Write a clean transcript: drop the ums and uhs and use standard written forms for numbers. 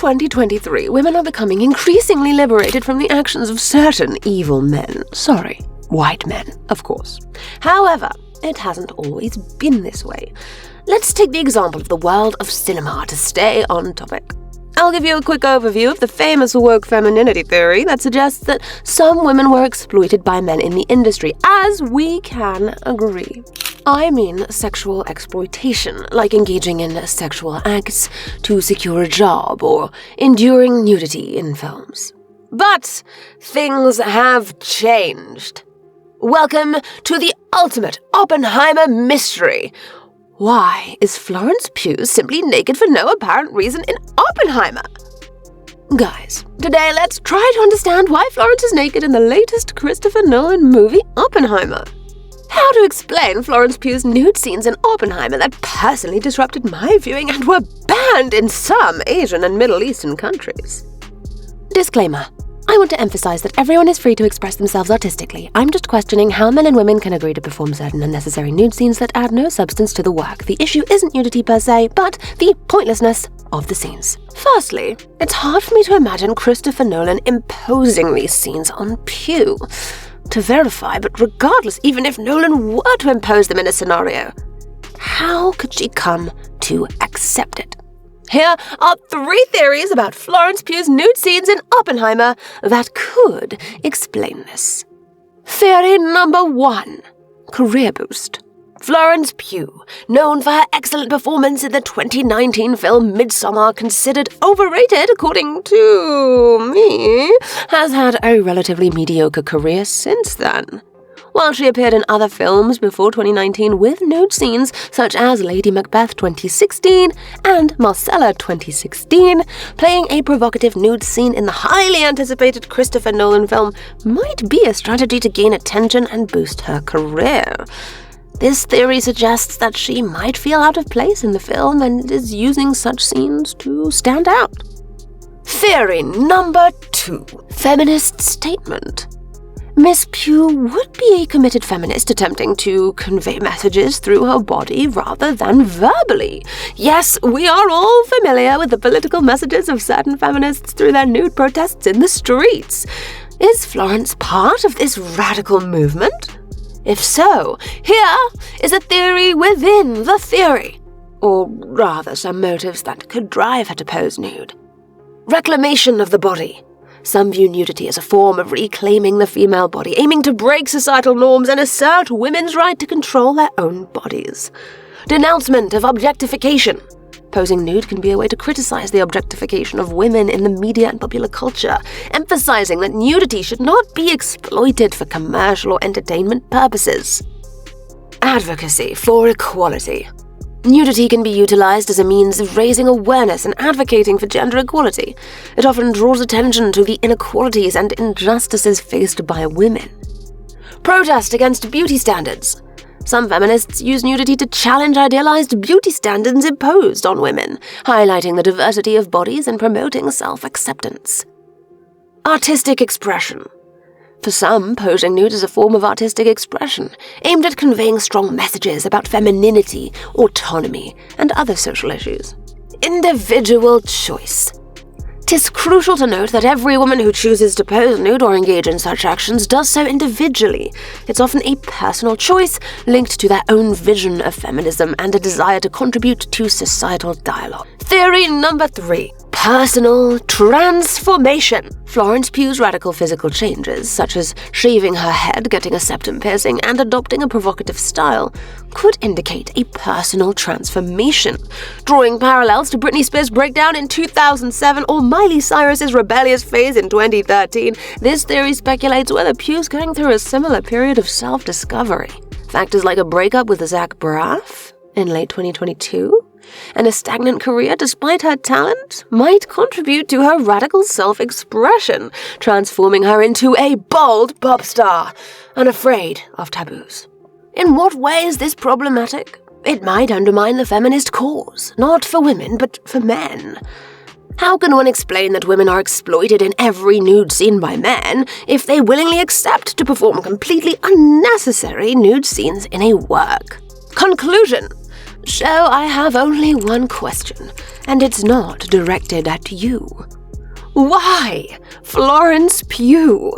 2023, women are becoming increasingly liberated from the actions of certain evil men. Sorry, white men, of course. However, it hasn't always been this way. Let's take the example of the world of cinema to stay on topic. I'll give you a quick overview of the famous woke femininity theory that suggests that some women were exploited by men in the industry, as we can agree. I mean sexual exploitation, like engaging in sexual acts to secure a job or enduring nudity in films. But things have changed. Welcome to the ultimate Oppenheimer mystery. Why is Florence Pugh simply naked for no apparent reason in Oppenheimer? Guys, today let's try to understand why Florence is naked in the latest Christopher Nolan movie, Oppenheimer. How to explain Florence Pugh's nude scenes in Oppenheimer that personally disrupted my viewing and were banned in some Asian and Middle Eastern countries. Disclaimer. I want to emphasize that everyone is free to express themselves artistically. I'm just questioning how men and women can agree to perform certain unnecessary nude scenes that add no substance to the work. The issue isn't nudity per se, but the pointlessness of the scenes. Firstly, it's hard for me to imagine Christopher Nolan imposing these scenes on Pugh. To verify, but regardless, even if Nolan were to impose them in a scenario, how could she come to accept it? Here are 3 theories about Florence Pugh's nude scenes in Oppenheimer that could explain this. Theory number 1. Career boost. Florence Pugh, known for her excellent performance in the 2019 film Midsommar, considered overrated according to me, has had a relatively mediocre career since then. While she appeared in other films before 2019 with nude scenes such as Lady Macbeth 2016 and Marcella 2016, playing a provocative nude scene in the highly anticipated Christopher Nolan film might be a strategy to gain attention and boost her career. This theory suggests that she might feel out of place in the film and is using such scenes to stand out. Theory number 2. Feminist statement. Miss Pugh would be a committed feminist attempting to convey messages through her body rather than verbally. Yes, we are all familiar with the political messages of certain feminists through their nude protests in the streets. Is Florence part of this radical movement? If so, here is a theory within the theory, or rather some motives that could drive her to pose nude. Reclamation of the body. Some view nudity as a form of reclaiming the female body, aiming to break societal norms and assert women's right to control their own bodies. Denouncement of objectification. Posing nude can be a way to criticize the objectification of women in the media and popular culture, emphasizing that nudity should not be exploited for commercial or entertainment purposes. Advocacy for equality. Nudity can be utilized as a means of raising awareness and advocating for gender equality. It often draws attention to the inequalities and injustices faced by women. Protest against beauty standards. Some feminists use nudity to challenge idealized beauty standards imposed on women, highlighting the diversity of bodies and promoting self-acceptance. Artistic expression. For some, posing nude is a form of artistic expression, aimed at conveying strong messages about femininity, autonomy, and other social issues. Individual choice. 'Tis crucial to note that every woman who chooses to pose nude or engage in such actions does so individually. It's often a personal choice linked to their own vision of feminism and a desire to contribute to societal dialogue. Theory number 3. Personal transformation. Florence Pugh's radical physical changes, such as shaving her head, getting a septum piercing, and adopting a provocative style, could indicate a personal transformation. Drawing parallels to Britney Spears' breakdown in 2007 or Miley Cyrus's rebellious phase in 2013, this theory speculates whether Pugh's going through a similar period of self-discovery. Factors like a breakup with Zach Braff in late 2022 and a stagnant career despite her talent might contribute to her radical self-expression, transforming her into a bold pop star, unafraid of taboos. In what way is this problematic? It might undermine the feminist cause, not for women, but for men. How can one explain that women are exploited in every nude scene by men if they willingly accept to perform completely unnecessary nude scenes in a work? Conclusion. So I have only one question, and it's not directed at you. Why, Florence Pugh?